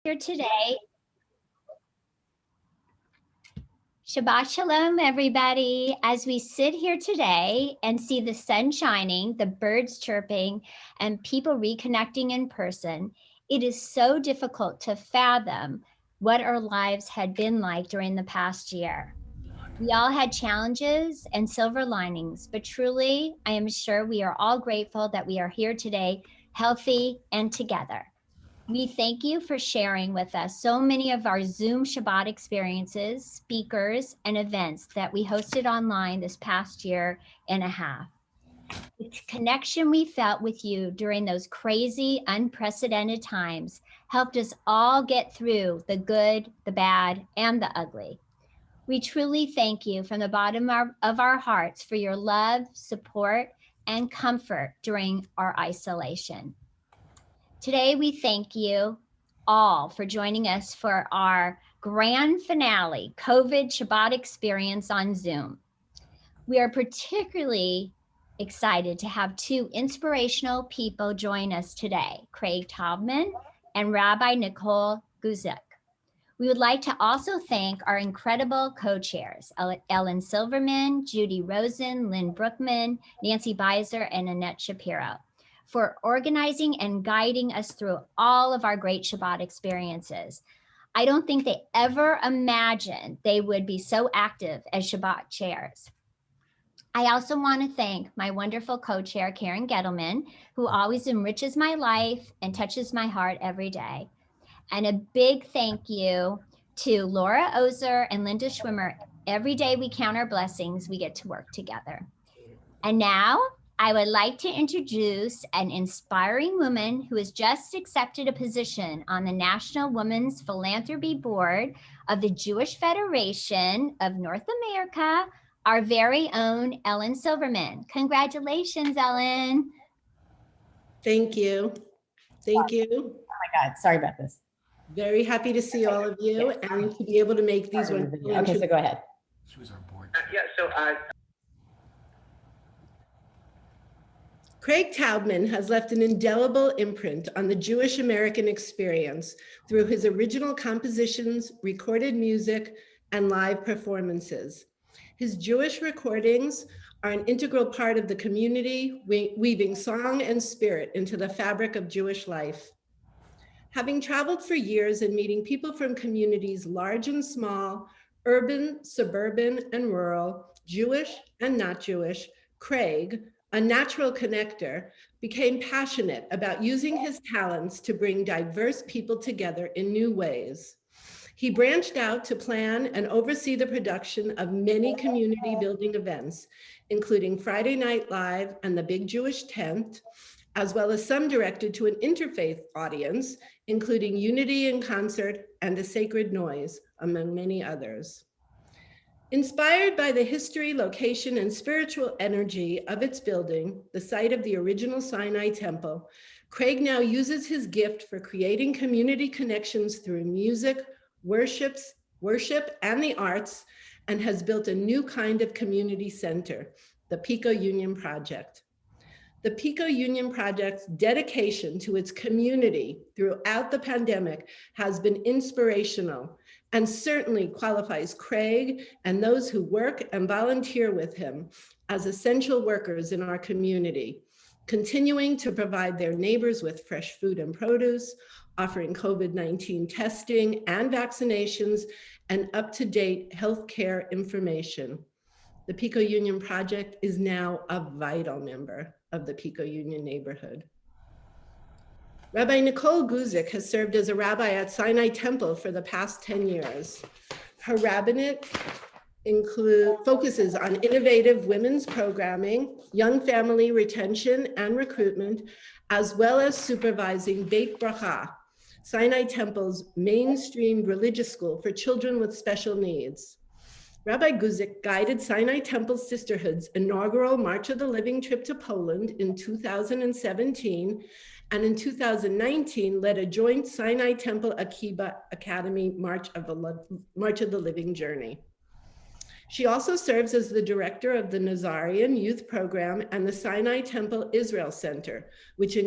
here today. Shabbat Shalom, everybody. As we sit here today and see the sun shining, the birds chirping, and people reconnecting in person, it is so difficult to fathom what our lives had been like during the past year. We all had challenges and silver linings, but truly, I am sure we are all grateful that we are here today, healthy and together. We thank you for sharing with us so many of our Zoom Shabbat experiences, speakers, and events that we hosted online this past year and a half. The connection we felt with you during those crazy, unprecedented times helped us all get through the good, the bad, and the ugly. We truly thank you from the bottom of our hearts for your love, support, and comfort during our isolation. Today, we thank you all for joining us for our grand finale, COVID Shabbat experience on Zoom. We are particularly excited to have two inspirational people join us today, Craig Taubman and Rabbi Nicole Guzik. We would like to also thank our incredible co-chairs, Ellen Silverman, Judy Rosen, Lynn Brookman, Nancy Beiser, and Annette Shapiro, for organizing and guiding us through all of our great Shabbat experiences. I don't think they ever imagined they would be so active as Shabbat chairs. I also want to thank my wonderful co-chair, Karen Gettleman, who always enriches my life and touches my heart every day. And a big thank you to Laura Ozer and Linda Schwimmer. Every day we count our blessings, we get to work together. And now I would like to introduce an inspiring woman who has just accepted a position on the National Women's Philanthropy Board of the Jewish Federation of North America, our very own Ellen Silverman. Congratulations, Ellen. Thank you. Thank you. Oh my God, sorry about this. Very happy to see all of you and to be able to make these ones. Okay, so go ahead. She was our board. Craig Taubman has left an indelible imprint on the Jewish American experience through his original compositions, recorded music, and live performances. His Jewish recordings are an integral part of the community, weaving song and spirit into the fabric of Jewish life. Having traveled for years and meeting people from communities large and small, urban, suburban, and rural, Jewish and not Jewish, Craig, a natural connector, became passionate about using his talents to bring diverse people together in new ways. He branched out to plan and oversee the production of many community building events, including Friday Night Live and the Big Jewish Tent, as well as some directed to an interfaith audience, including Unity in Concert and The Sacred Noise, among many others. Inspired by the history, location, and spiritual energy of its building, the site of the original Sinai Temple, Craig now uses his gift for creating community connections through music, worship, and the arts, and has built a new kind of community center, the Pico Union Project. The Pico Union Project's dedication to its community throughout the pandemic has been inspirational and certainly qualifies Craig and those who work and volunteer with him as essential workers in our community, continuing to provide their neighbors with fresh food and produce, offering COVID-19 testing and vaccinations, and up-to-date healthcare information. The Pico Union Project is now a vital member of the Pico Union neighborhood. Rabbi Nicole Guzik has served as a rabbi at Sinai Temple for the past 10 years. Her rabbinate focuses on innovative women's programming, young family retention and recruitment, as well as supervising Beit Bracha, Sinai Temple's mainstream religious school for children with special needs. Rabbi Guzik guided Sinai Temple Sisterhood's inaugural March of the Living trip to Poland in 2017, and in 2019 led a joint Sinai Temple Akiba Academy March of the Living journey. She also serves as the director of the Nazarian Youth Program and the Sinai Temple Israel Center, which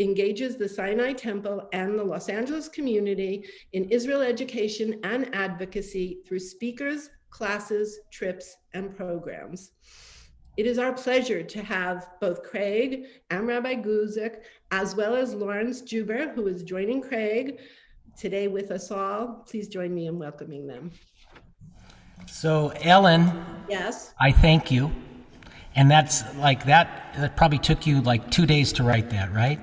engages the Sinai Temple and the Los Angeles community in Israel education and advocacy through speakers, classes, trips, and programs. It is our pleasure to have both Craig and Rabbi Guzik, as well as Lawrence Juber, who is joining Craig today with us all. Please join me in welcoming them. So Ellen, Yes. I thank you. And that's like that probably took you like 2 days to write that, right?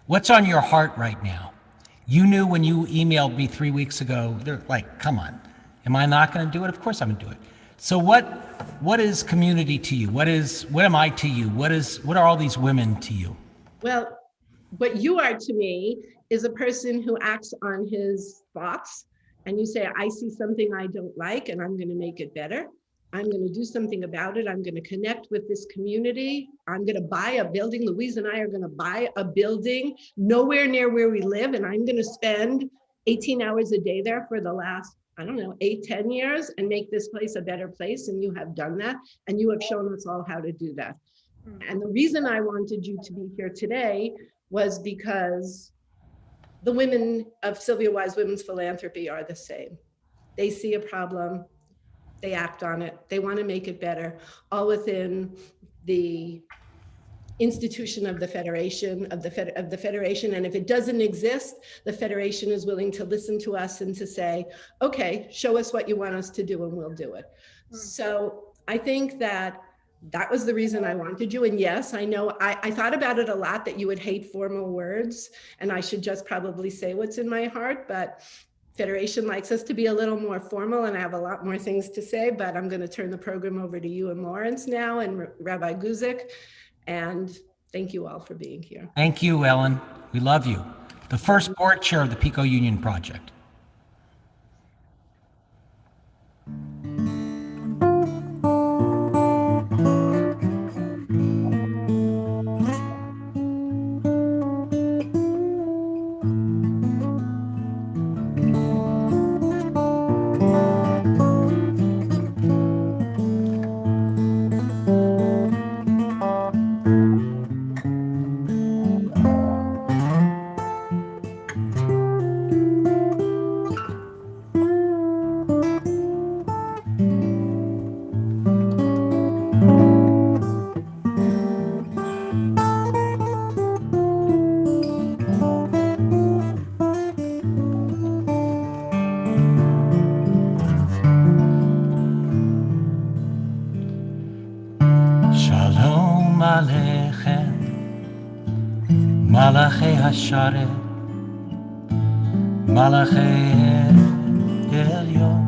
What's on your heart right now? You knew when you emailed me 3 weeks ago, they're like, come on, am I not going to do it? Of course I'm going to do it. So what is community to you? What am I to you? What are all these women to you? Well, what you are to me is a person who acts on his thoughts, and you say, I see something I don't like and I'm going to make it better. I'm going to do something about it. I'm going to connect with this community. I'm going to buy a building. Louise and I are going to buy a building nowhere near where we live. And I'm going to spend 18 hours a day there for the last, I don't know, 8-10 years and make this place a better place. And you have done that. And you have shown us all how to do that. And the reason I wanted you to be here today was because the women of Sylvia Wise Women's Philanthropy are the same. They see a problem. They act on it. They want to make it better, all within the institution of the federation, of the federation. And if it doesn't exist, the federation is willing to listen to us and to say, okay, show us what you want us to do and we'll do it. So I think that was the reason I wanted you. And yes, I know I thought about it a lot, that you would hate formal words and I should just probably say what's in my heart, but Federation likes us to be a little more formal, and I have a lot more things to say, but I'm going to turn the program over to you and Lawrence now, and Rabbi Guzik, and thank you all for being here. Thank you, Ellen. We love you. The first board chair of the Pico Union Project. Alechem, Malachei Hasharet, Malachei Elyon,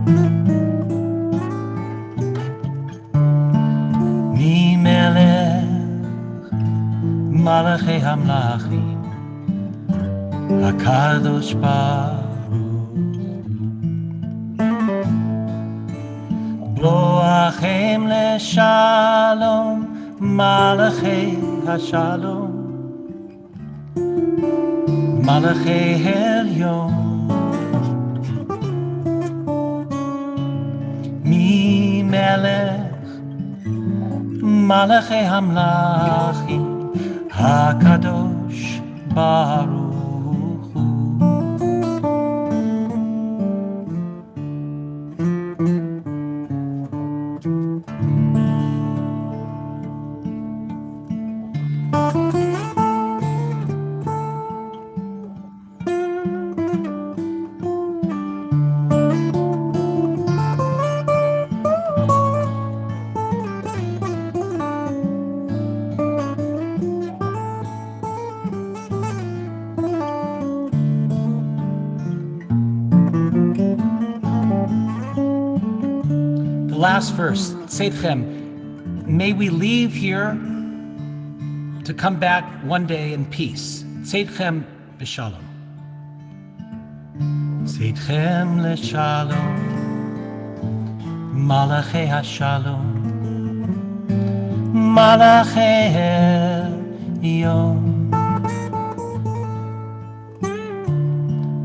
Mi Melech, Malachei Hamlachim, HaKadosh Baruch, Boachem LeShalom, Malachei Hashalom, Malachei Elyon, Mi Melech, Malachei Hamlachim, HaKadosh Baruch Hu. Last verse, Seidchem, may we leave here to come back one day in peace. Seidchem b'shalom. Seidchem l'shalom, Malachei Hashalom, Malachei Elyon,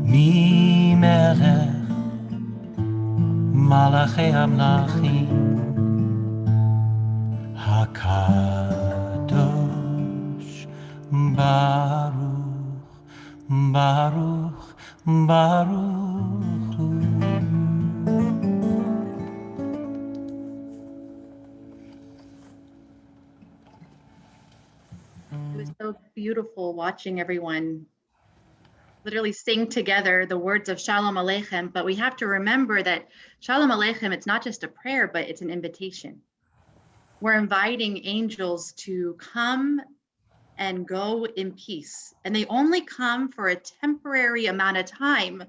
Mi Melech, Malachei Hamlachim, HaKadosh Baruch. Baruch, Baruch Hu. It was so beautiful watching everyone literally sing together the words of Shalom Aleichem. But we have to remember that Shalom Aleichem, it's not just a prayer, but it's an invitation. We're inviting angels to come and go in peace. And they only come for a temporary amount of time,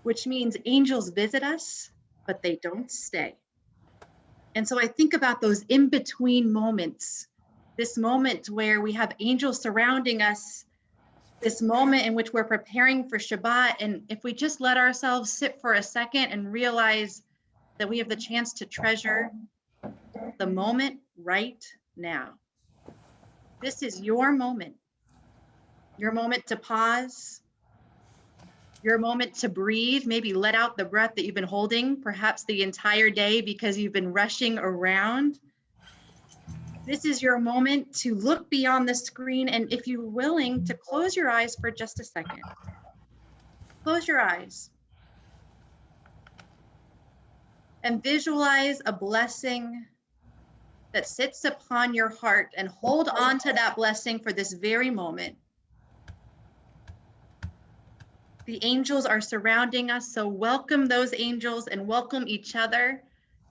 which means angels visit us, but they don't stay. And so I think about those in-between moments, this moment where we have angels surrounding us, this moment in which we're preparing for Shabbat. And if we just let ourselves sit for a second and realize that we have the chance to treasure the moment right now. This is your moment to pause, your moment to breathe, maybe let out the breath that you've been holding, perhaps the entire day because you've been rushing around. This is your moment to look beyond the screen, and if you're willing, to close your eyes for just a second. Close your eyes and visualize a blessing that sits upon your heart, and hold on to that blessing for this very moment. The angels are surrounding us, so welcome those angels and welcome each other.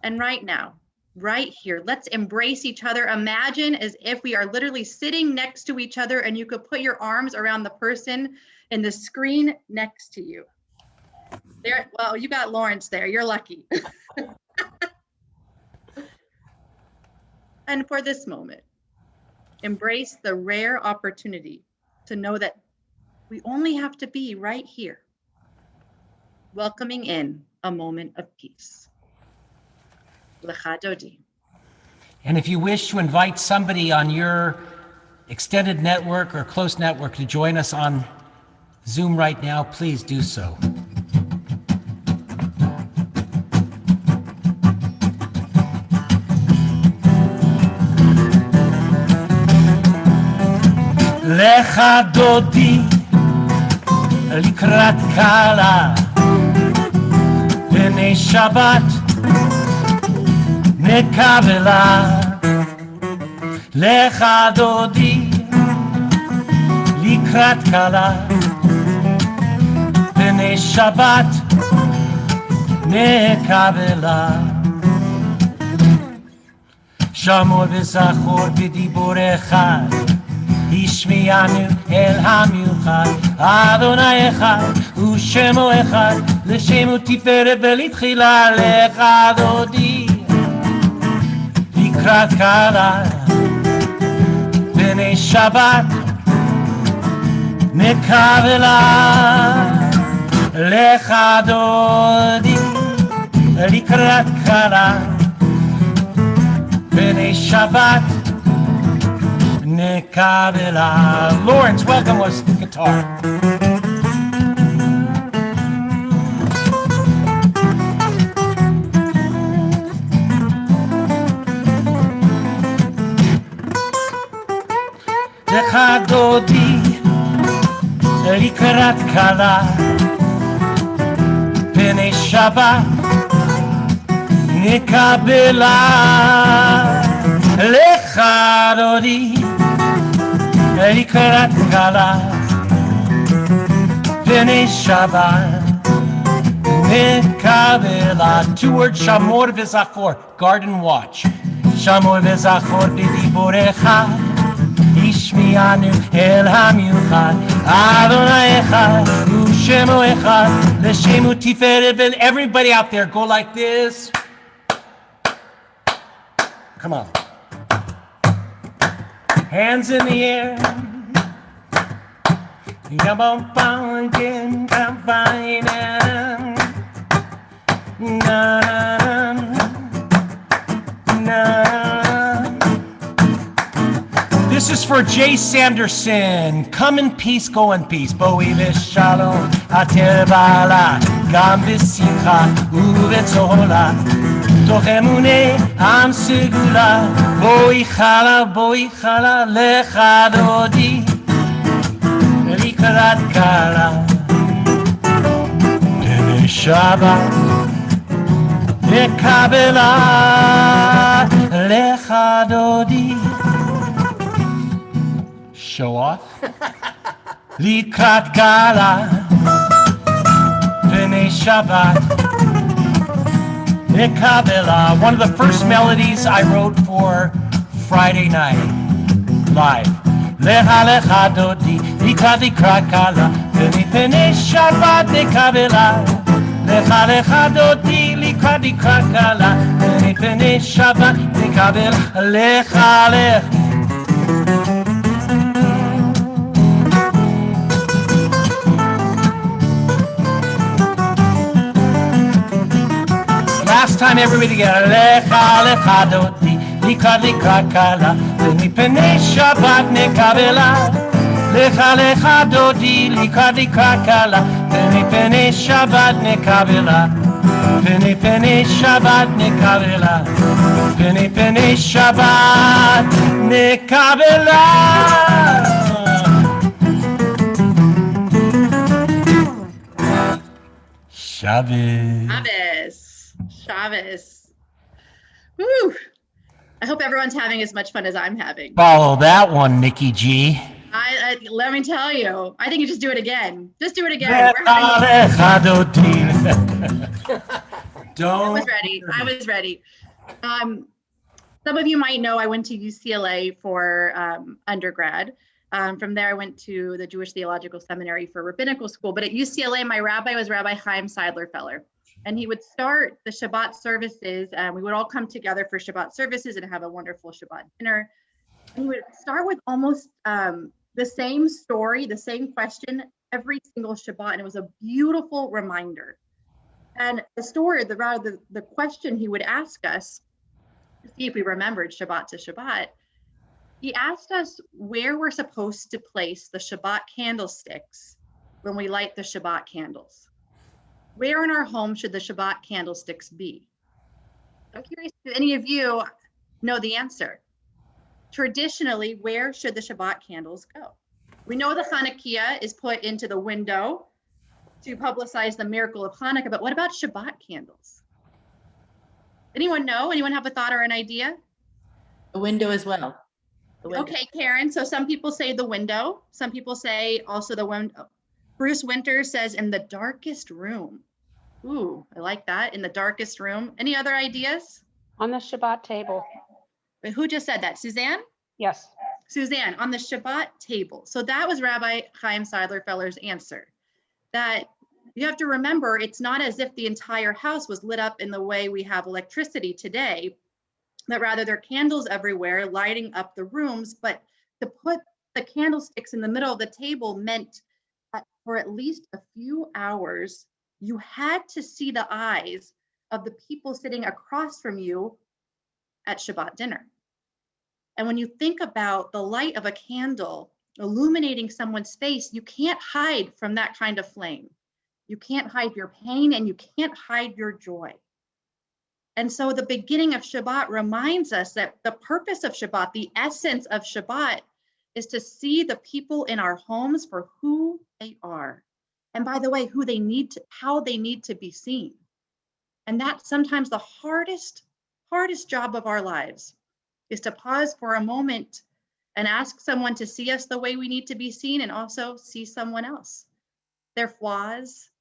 And right now, right here, let's embrace each other. Imagine as if we are literally sitting next to each other, and you could put your arms around the person in the screen next to you. There, well, you got Lawrence there, you're lucky. And for this moment, embrace the rare opportunity to know that we only have to be right here, welcoming in a moment of peace. Lecha Dodi. And if you wish to invite somebody on your extended network or close network to join us on Zoom right now, please do so. Lecha Dodi לקראת קלה בני שבת נקבלה לך דודי לקראת קלה בני שבת נקבלה שמור וזכור בדיבור אחד השמיענו אל המיוחד, אדוני אחד ושמו אחד, לשם ותפארת ולתחילה. לך דודי לקראת קלה בני שבת נקבלה. לך דודי לקראת קלה בני שבת Nekabela. Lawrence, welcome us to guitar. לך דודי לקראת קלה בני שבת נקבלה. לך דודי לקראת קלה בני שבת נקבלה. 2 words, שמור וזכור, garden watch. שמור וזכור בדיבור אחד, השמיענו אל המיוחד, אדוני אחד ושמו אחד, לשם ותפארת. And everybody out there, go like this. Come on. Hands in the air. Come on, pumpkin, come find him. Na na. This is for Jay Sanderson. Come in peace, go in peace. Boi v'shalom, ater ba'ala, gam v'simcha u'v'tzola. תוך אמוני עם סגולה, בואי חלה, לך דודי לקראת קלה, פני שבת וקבלה לך דודי. Show off. לקראת קלה, פני שבת וקבלה. One of the first melodies I wrote for Friday night live. לך לך דודי, לקראת קלה, פני שבת וקבלה. לך לך דודי, לקראת קלה, פני שבת וקבלה. לך לך. Last time everybody together. Lecha lecha dodi, likad kala, ומפני שבת נקבלה. Lecha lecha dodi, likad kala, ומפני שבת נקבלה. ומפני שבת נקבלה. ומפני שבת נקבלה. Shabbos. Woo! I hope everyone's having as much fun as I'm having. Follow that one, Nikki G. Let me tell you, I think you just do it again. Just do it again. Don't. I was ready. Some of you might know I went to UCLA for undergrad. From there, I went to the Jewish Theological Seminary for rabbinical school. But at UCLA, my rabbi was Rabbi Chaim Seidler-Feller. And he would start the Shabbat services. We would all come together for Shabbat services and have a wonderful Shabbat dinner. And he would start with almost the same story, the same question every single Shabbat. And it was a beautiful reminder. And the story, the question he would ask us to see if we remembered Shabbat to Shabbat, he asked us where we're supposed to place the Shabbat candlesticks when we light the Shabbat candles. Where in our home should the Shabbat candlesticks be? I'm curious if any of you know the answer. Traditionally, where should the Shabbat candles go? We know the Hanukkah is put into the window to publicize the miracle of Hanukkah, but what about Shabbat candles? Anyone know? Anyone have a thought or an idea? The window as well. The window. Okay, Karen, so some people say the window. Some people say also the window. Bruce Winter says in the darkest room. Ooh, I like that, in the darkest room. Any other ideas? On the Shabbat table. Wait, who just said that? Suzanne? Yes. Suzanne, on the Shabbat table. So that was Rabbi Chaim Seidler-Feller's answer. That you have to remember, it's not as if the entire house was lit up in the way we have electricity today, that rather there are candles everywhere lighting up the rooms, but to put the candlesticks in the middle of the table meant that for at least a few hours, you had to see the eyes of the people sitting across from you at Shabbat dinner. And when you think about the light of a candle illuminating someone's face, you can't hide from that kind of flame. You can't hide your pain and you can't hide your joy. And so the beginning of Shabbat reminds us that the purpose of Shabbat, the essence of Shabbat, is to see the people in our homes for who they are. And by the way, how they need to be seen. And that's sometimes the hardest job of our lives, is to pause for a moment and ask someone to see us the way we need to be seen, and also see someone else, their flaws,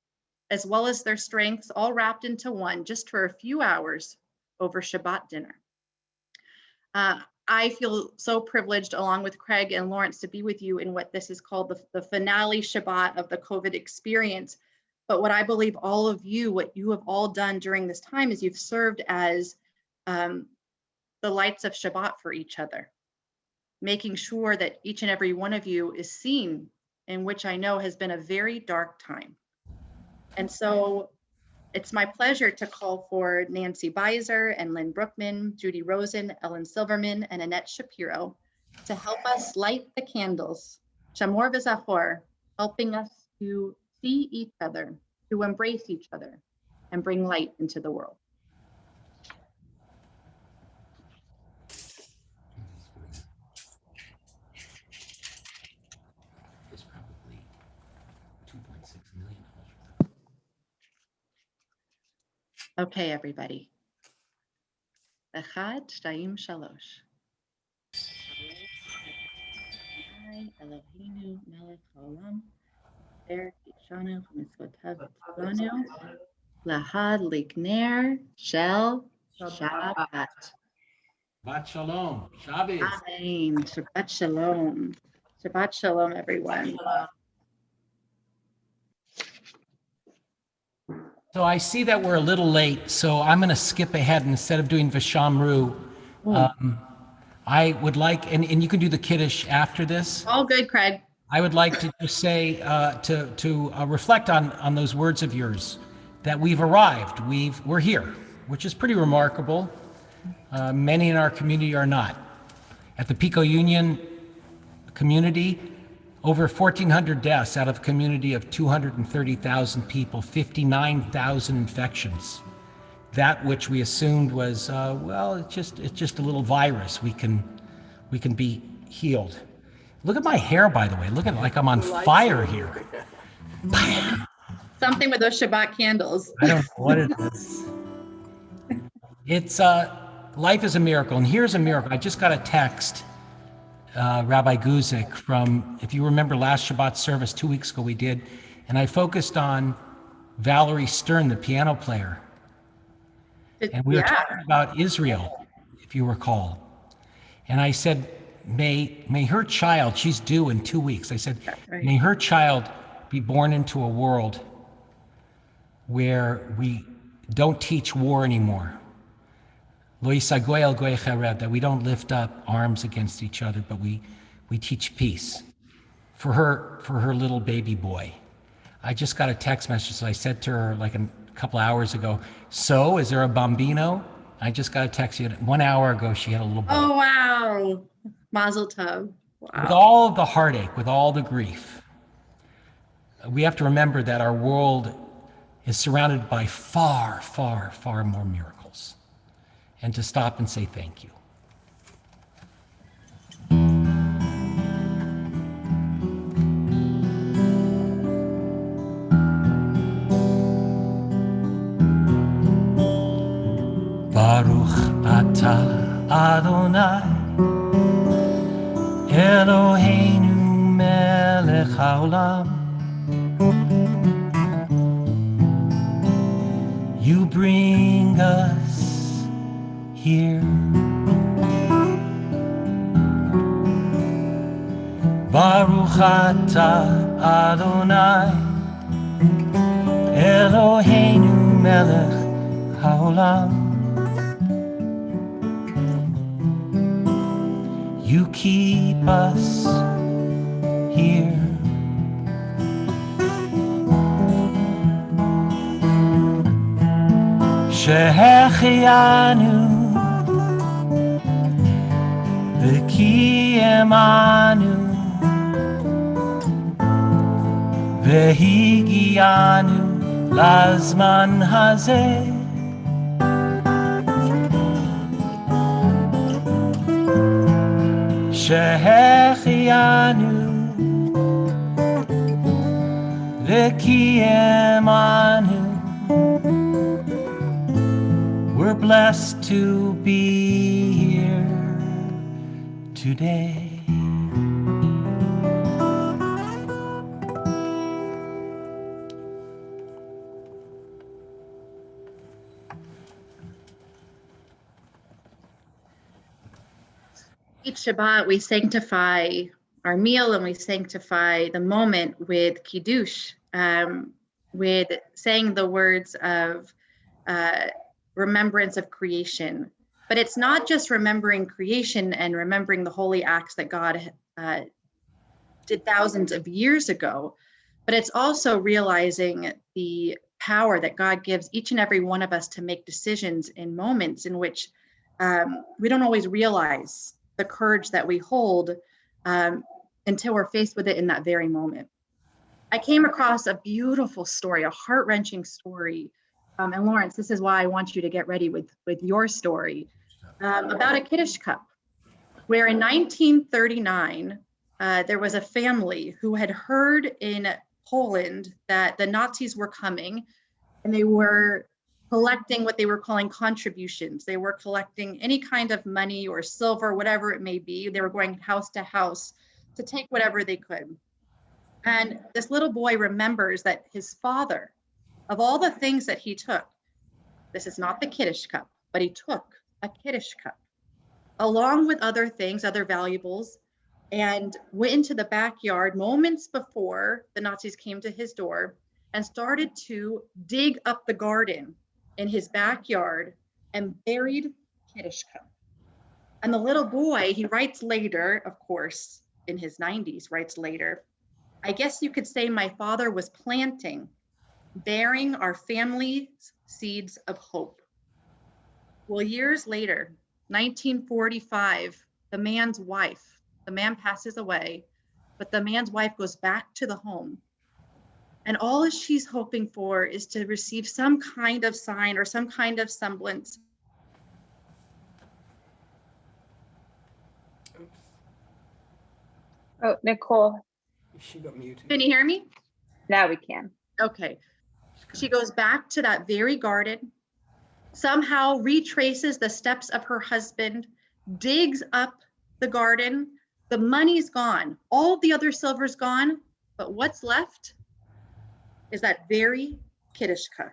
as well as their strengths, all wrapped into one, just for a few hours over Shabbat dinner. I feel so privileged, along with Craig and Lawrence, to be with you in what this is called the finale Shabbat of the COVID experience. But what I believe what you have all done during this time is you've served as the lights of Shabbat for each other, making sure that each and every one of you is seen, in which I know has been a very dark time. And so it's my pleasure to call for Nancy Beiser and Lynn Brookman, Judy Rosen, Ellen Silverman, and Annette Shapiro to help us light the candles, Shamor v'Zachor, helping us to see each other, to embrace each other, and bring light into the world. Okay, everybody. Echad, shtayim, shalosh. Eloheinu melech haolam, asher kidshanu v'mitzvotav v'tzivanu, lahad likner shel Shabbat. Shabbat shalom. Shabbos. Amen. Shabbat shalom. Shabbat shalom, everyone. So I see that we're a little late, so I'm going to skip ahead. Instead of doing Vishamru, I would like, and you can do the Kiddush after this. All good, Craig. I would like to just say, to reflect on those words of yours, that we've arrived, we're here, which is pretty remarkable. Many in our community are not. At the Pico Union community, over 1,400 deaths out of a community of 230,000 people, 59,000 infections. That which we assumed was, well, it's just a little virus. We can be healed. Look at my hair, by the way. Look at it, like I'm on fire here. Something with those Shabbat candles. I don't know what it is. It's life is a miracle, and here's a miracle. I just got a text, Rabbi Guzik, from, if you remember last Shabbat service 2 weeks ago we did, and I focused on Valerie Stern, the piano player. And we were talking about Israel, if you recall. And I said, may her child, she's due in 2 weeks. I said, may her child be born into a world where we don't teach war anymore. Lo yisagoy el goy cherev, that we don't lift up arms against each other, but we teach peace for her little baby boy. I just got a text message, so I said to her like a couple hours ago, so is there a bambino? I just got a text 1 hour ago, she had a little boy. Oh, wow. Mazel tov. Wow. With all of the heartache, with all the grief, we have to remember that our world is surrounded by far, far, far more miracles. And to stop and say thank you. Baruch atah Adonai Eloheinu melech haolam. You bring us here. Baruch atah Adonai Eloheinu melech haolam. You keep us here. Shehechianu v'kiyemanu v'higianu lazman hazeh. Shehechianu v'kiyemanu. We're blessed to be here today. Each Shabbat, we sanctify our meal and we sanctify the moment with Kiddush, with saying the words of remembrance of creation. But it's not just remembering creation and remembering the holy acts that God did thousands of years ago, but it's also realizing the power that God gives each and every one of us to make decisions in moments in which we don't always realize the courage that we hold until we're faced with it in that very moment. I came across a beautiful story, a heart-wrenching story. And Lawrence, this is why I want you to get ready with your story about a Kiddush cup, where in 1939, there was a family who had heard in Poland that the Nazis were coming, and they were collecting what they were calling contributions. They were collecting any kind of money or silver, whatever it may be. They were going house to house to take whatever they could. And this little boy remembers that his father, of all the things that he took, this is not the Kiddush cup, but he took a Kiddush cup along with other things, other valuables, and went into the backyard moments before the Nazis came to his door and started to dig up the garden in his backyard and buried Kiddush cup. And the little boy, he writes later, of course, in his 90s, writes later, I guess you could say my father was planting, bearing our family's seeds of hope. Well, years later, 1945, the man passes away, but the man's wife goes back to the home. And all she's hoping for is to receive some kind of sign or some kind of semblance. Oh, Nicole, She got muted. Can you hear me? now we can. Okay. She goes back to that very garden, somehow retraces the steps of her husband, digs up the garden. The money's gone. All the other silver's gone, but what's left is that very Kiddush cup.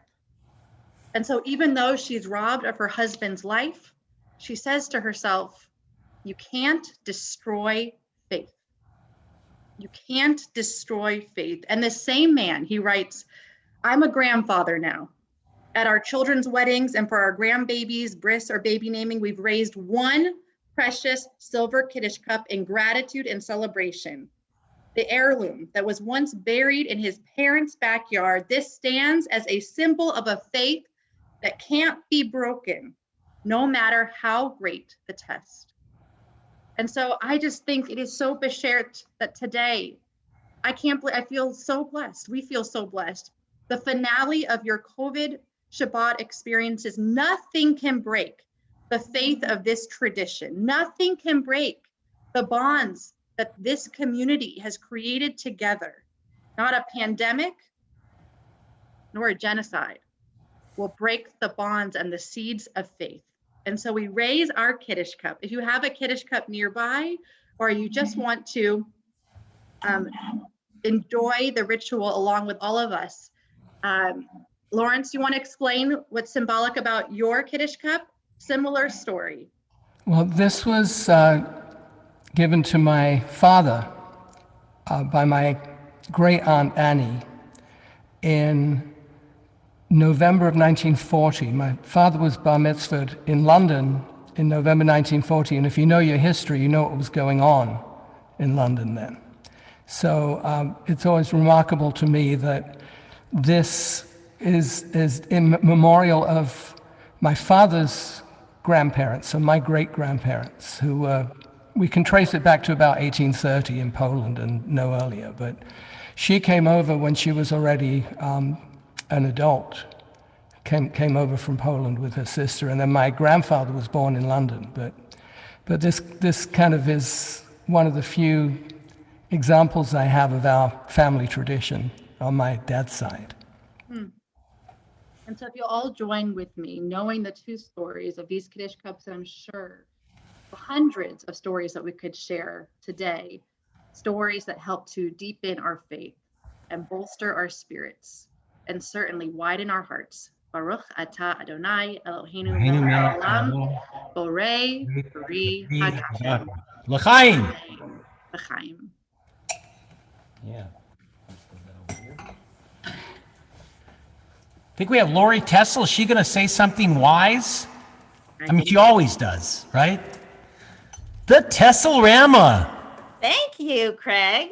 And so even though she's robbed of her husband's life, she says to herself, you can't destroy faith. You can't destroy faith. And the same man, he writes, I'm a grandfather now. At our children's weddings and for our grandbabies, bris or baby naming, we've raised one precious silver Kiddush cup in gratitude and celebration. The heirloom that was once buried in his parents' backyard, this stands as a symbol of a faith that can't be broken, no matter how great the test. And so I just think it is so beshert that today, I feel so blessed. We feel so blessed. The finale of your COVID Shabbat experiences, nothing can break the faith of this tradition. Nothing can break the bonds that this community has created together. Not a pandemic, nor a genocide will break the bonds and the seeds of faith. And so we raise our Kiddush cup. If you have a Kiddush cup nearby, or you just want to enjoy the ritual along with all of us, Lawrence, you want to explain what's symbolic about your Kiddush cup? Similar story. Well, this was given to my father by my great aunt Annie in November of 1940. My father was bar mitzvahed in London in November 1940, and if you know your history, you know what was going on in London then. So it's always remarkable to me that this is in memorial of my father's grandparents and my great-grandparents, who we can trace it back to about 1830 in Poland and no earlier, but she came over when she was already an adult, came over from Poland with her sister, and then my grandfather was born in London. But this kind of is one of the few examples I have of our family tradition on my dad's side. And so if you'll all join with me, knowing the two stories of these Kiddush cups, and I'm sure hundreds of stories that we could share today, stories that help to deepen our faith and bolster our spirits, and certainly widen our hearts. Baruch atah Adonai Eloheinu melech haolam, borei peri hagashem. L'chaim. L'chaim. Yeah. I think we have Lori Tessel. Is she going to say something wise? I mean, she always does, right? The Tesselrama. Thank you, Craig.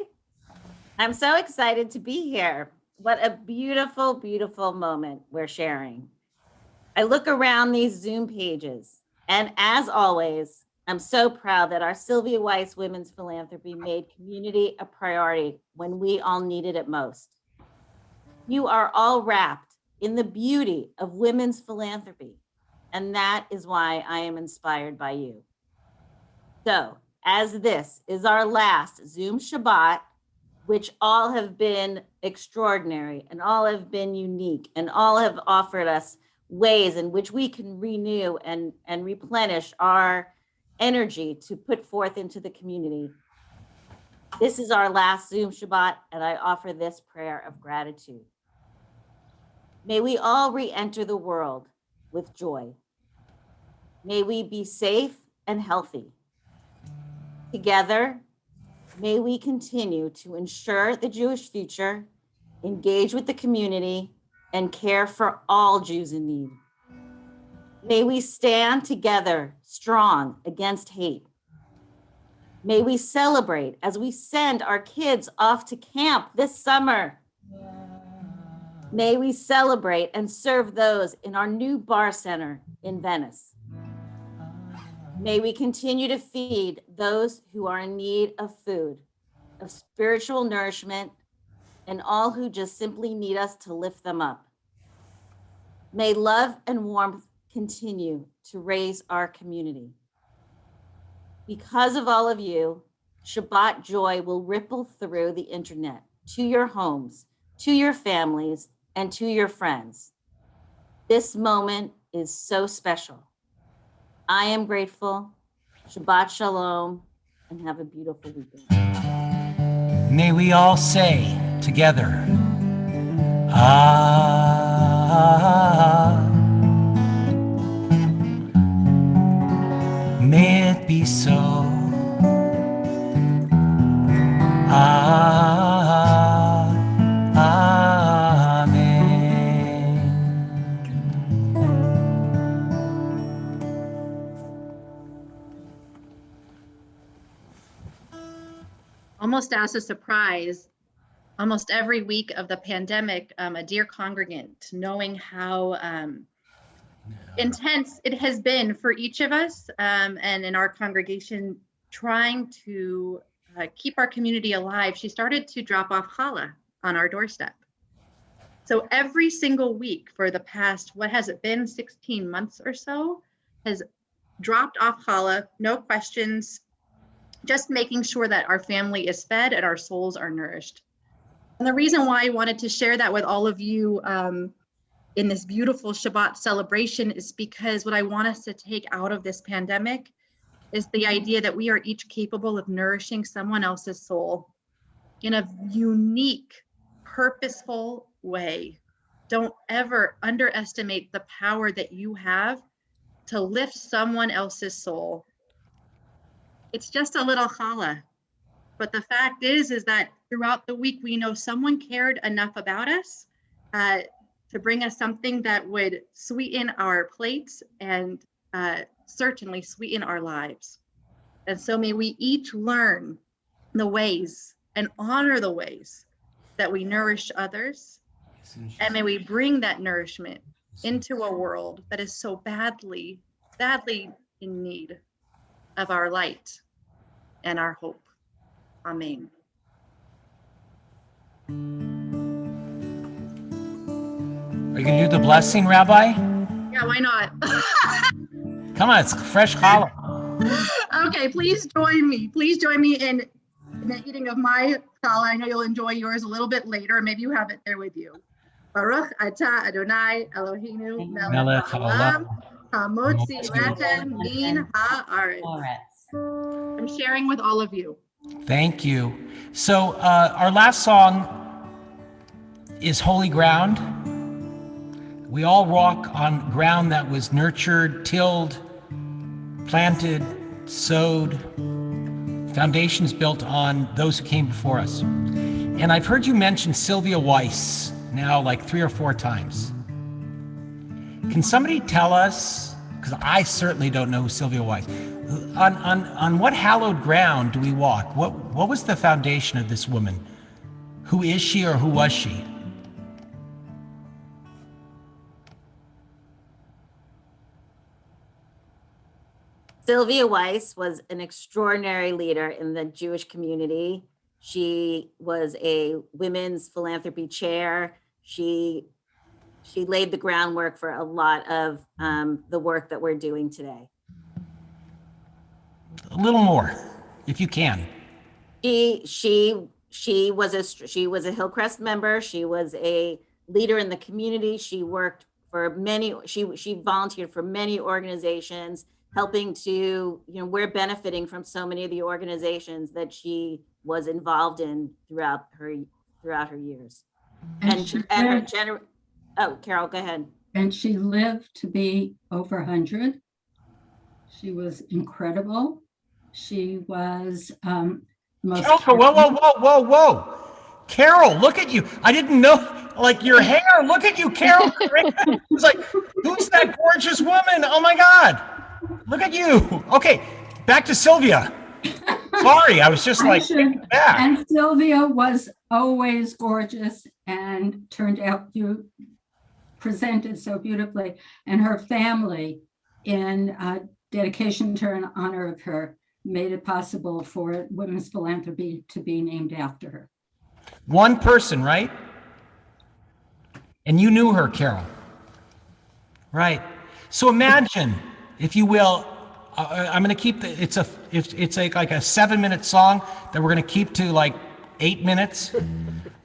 I'm so excited to be here. What a beautiful, beautiful moment we're sharing. I look around these Zoom pages, and as always, I'm so proud that our Sylvia Weiss Women's Philanthropy made community a priority when we all needed it most. You are all wrapped in the beauty of women's philanthropy, and that is why I am inspired by you. So, as this is our last Zoom Shabbat, which all have been extraordinary and all have been unique and all have offered us ways in which we can renew and replenish our energy to put forth into the community. This is our last Zoom Shabbat, and I offer this prayer of gratitude. May we all re-enter the world with joy. May we be safe and healthy. Together, may we continue to ensure the Jewish future, engage with the community, and care for all Jews in need. May we stand together strong against hate. May we celebrate as we send our kids off to camp this summer. May we celebrate and serve those in our new bar center in Venice. May we continue to feed those who are in need of food, of spiritual nourishment, and all who just simply need us to lift them up. May love and warmth continue to raise our community. Because of all of you, Shabbat joy will ripple through the internet to your homes, to your families, and to your friends. This moment is so special. I am grateful. Shabbat Shalom, and have a beautiful weekend. May we all say together, Ah, may it be so. Amen. Almost as a surprise, almost every week of the pandemic, a dear congregant, knowing how intense it has been for each of us and in our congregation, trying to keep our community alive, she started to drop off challah on our doorstep. So every single week for the past, what has it been, 16 months or so, has dropped off challah, no questions, just making sure that our family is fed and our souls are nourished. And the reason why I wanted to share that with all of you in this beautiful Shabbat celebration is because what I want us to take out of this pandemic is the idea that we are each capable of nourishing someone else's soul in a unique, purposeful way. Don't ever underestimate the power that you have to lift someone else's soul. It's just a little challah. But the fact is that throughout the week, we know someone cared enough about us to bring us something that would sweeten our plates and certainly sweeten our lives. And so may we each learn the ways and honor the ways that we nourish others. And may we bring that nourishment into a world that is so badly, badly in need of our light and our hope. Amen. Are you gonna do the blessing, Rabbi? Yeah, why not? Come on, it's fresh challah. Okay, please join me. Please join me in the eating of my challah. I know you'll enjoy yours a little bit later. Maybe you have it there with you. Baruch atah Adonai Eloheinu melech haolam hamotzi lechem min haaretz. I'm sharing with all of you. Thank you. So our last song is Holy Ground. We all walk on ground that was nurtured, tilled, planted, sowed, foundations built on those who came before us. And I've heard you mention Sylvia Weiss now like 3 or 4 times. Can somebody tell us, because I certainly don't know who Sylvia Weiss, on what hallowed ground do we walk? What was the foundation of this woman? Who is she or who was she? Sylvia Weiss was an extraordinary leader in the Jewish community. She was a women's philanthropy chair. She laid the groundwork for a lot of the work that we're doing today. A little more, if you can. She was a Hillcrest member. She was a leader in the community. She worked for many, she volunteered for many organizations, helping to, we're benefiting from so many of the organizations that she was involved in throughout her years. Oh, Carol, go ahead. And she lived to be over 100. She was incredible. She was most. Carol, whoa. Carol, look at you. I didn't know, like your hair. Look at you, Carol. It's like, who's that gorgeous woman? Oh my God. Look at you. Okay, back to Sylvia. Sorry, I was just like back. And Sylvia was always gorgeous and turned out you presented so beautifully. And her family, in dedication to and honor of her, made it possible for women's philanthropy to be named after her. One person, right? And you knew her, Carol. Right. So imagine, if you will, I'm going to keep it's like a 7-minute song that we're going to keep to like 8 minutes.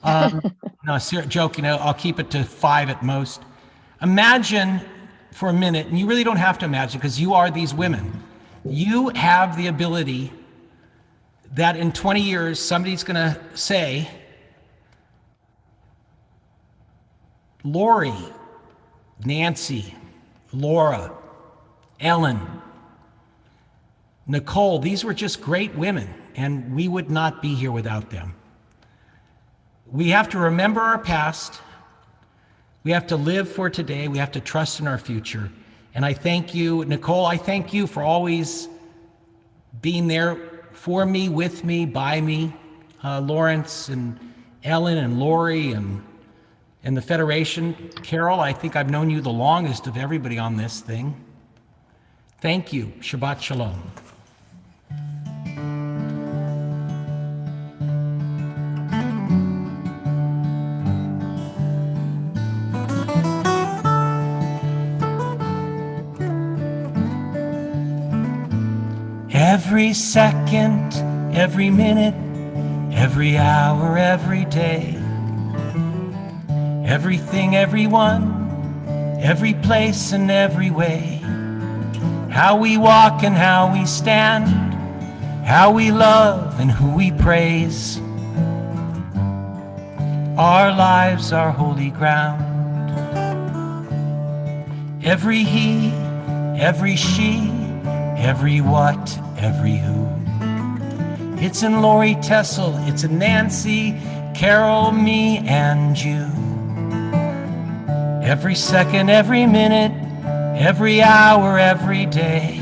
No, joking. I'll keep it to 5 at most. Imagine for a minute, and you really don't have to imagine because you are these women. You have the ability that in 20 years, somebody's going to say, Lori, Nancy, Laura, Ellen, Nicole, these were just great women, and we would not be here without them. We have to remember our past. We have to live for today. We have to trust in our future. And I thank you, Nicole, I thank you for always being there for me, with me, by me. Lawrence and Ellen and Lori and the Federation. Carol, I think I've known you the longest of everybody on this thing. Thank you. Shabbat Shalom. Every second, every minute, every hour, every day, everything, everyone, every place and every way, how we walk and how we stand, how we love and who we praise. Our lives are holy ground. Every he, every she, every what, every who. It's in Lori Tessel, it's in Nancy, Carol, me, and you. Every second, every minute, every hour, every day,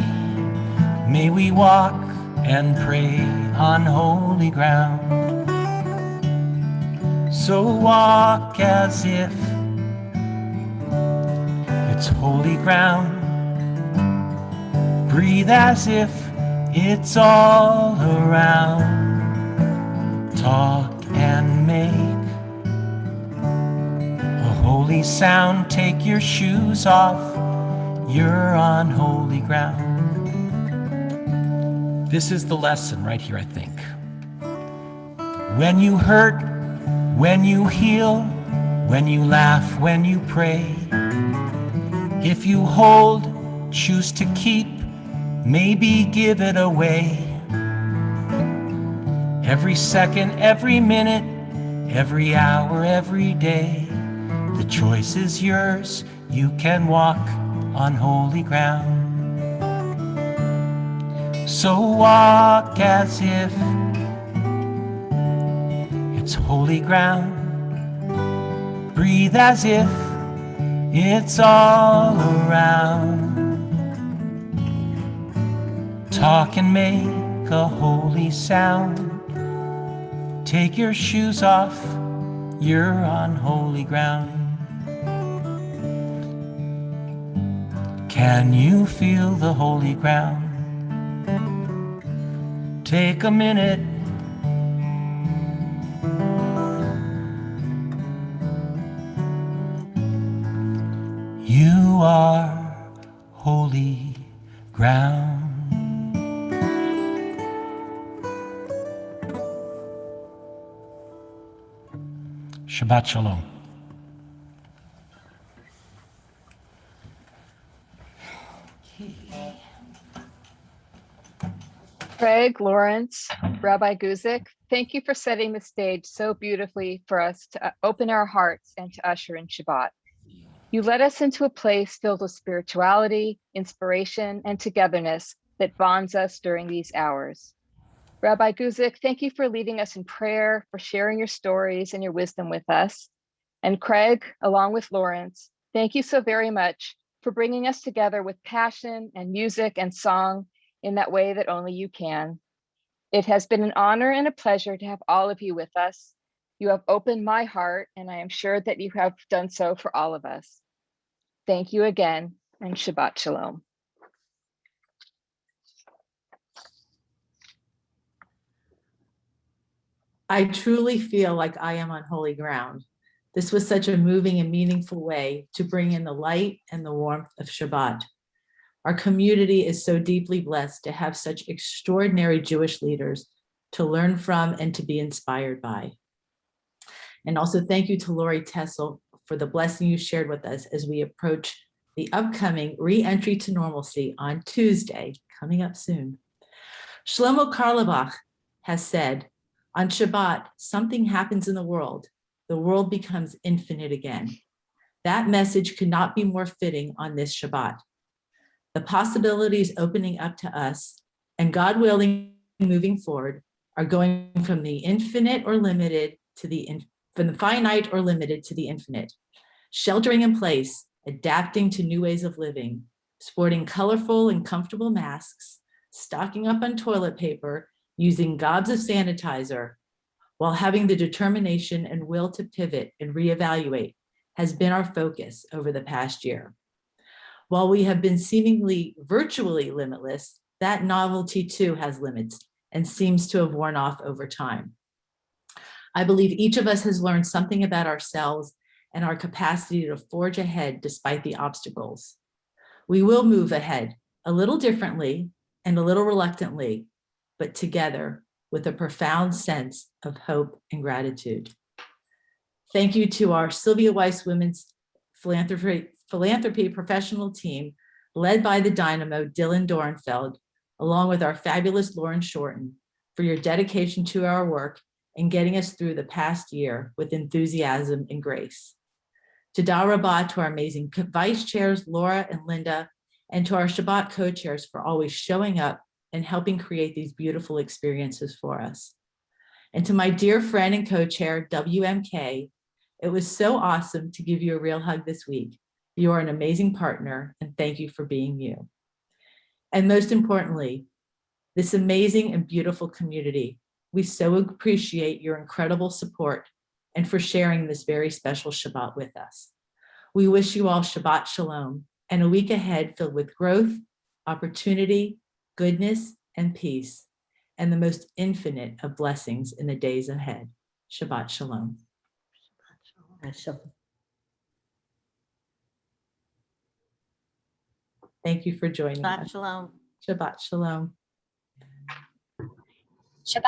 may we walk and pray on holy ground. So walk as if it's holy ground. Breathe as if it's all around. Talk and make a holy sound. Take your shoes off, you're on holy ground. This is the lesson right here, I think. When you hurt, when you heal, when you laugh, when you pray, if you hold, choose to keep, maybe give it away. Every second, every minute, every hour, every day, the choice is yours. You can walk on holy ground. So walk as if it's holy ground. Breathe as if it's all around. Talk and make a holy sound. Take your shoes off, you're on holy ground. Can you feel the holy ground? Take a minute. You are holy ground. Shabbat Shalom. Craig, Lawrence, Rabbi Guzik, thank you for setting the stage so beautifully for us to open our hearts and to usher in Shabbat. You led us into a place filled with spirituality, inspiration, and togetherness that bonds us during these hours. Rabbi Guzik, thank you for leading us in prayer, for sharing your stories and your wisdom with us. And Craig, along with Lawrence, thank you so very much for bringing us together with passion and music and song in that way that only you can. It has been an honor and a pleasure to have all of you with us. You have opened my heart, and I am sure that you have done so for all of us. Thank you again, and Shabbat Shalom. I truly feel like I am on holy ground. This was such a moving and meaningful way to bring in the light and the warmth of Shabbat. Our community is so deeply blessed to have such extraordinary Jewish leaders to learn from and to be inspired by. And also thank you to Lori Tessel for the blessing you shared with us as we approach the upcoming re-entry to normalcy on Tuesday, coming up soon. Shlomo Karlebach has said, on Shabbat, something happens in the world becomes infinite again. That message could not be more fitting on this Shabbat. The possibilities opening up to us, and God willing, moving forward, are going from the infinite or limited to from the finite or limited to the infinite. Sheltering in place, adapting to new ways of living, sporting colorful and comfortable masks, stocking up on toilet paper, using gobs of sanitizer, while having the determination and will to pivot and reevaluate has been our focus over the past year. While we have been seemingly virtually limitless, that novelty too has limits and seems to have worn off over time. I believe each of us has learned something about ourselves and our capacity to forge ahead despite the obstacles. We will move ahead a little differently and a little reluctantly, but together with a profound sense of hope and gratitude. Thank you to our Sylvia Weiss Women's Philanthropy professional team, led by the dynamo Dylan Dorenfeld, along with our fabulous Lauren Shorten, for your dedication to our work and getting us through the past year with enthusiasm and grace. Toda Rabbah to our amazing vice chairs, Laura and Linda, and to our Shabbat co-chairs for always showing up and helping create these beautiful experiences for us. And to my dear friend and co-chair, WMK, it was so awesome to give you a real hug this week. You are an amazing partner, and thank you for being you. And most importantly, this amazing and beautiful community. We so appreciate your incredible support and for sharing this very special Shabbat with us. We wish you all Shabbat Shalom and a week ahead filled with growth, opportunity, goodness, and peace, and the most infinite of blessings in the days ahead. Shabbat Shalom. Thank you for joining Shabbat us. Shalom. Shabbat Shalom. Shabbat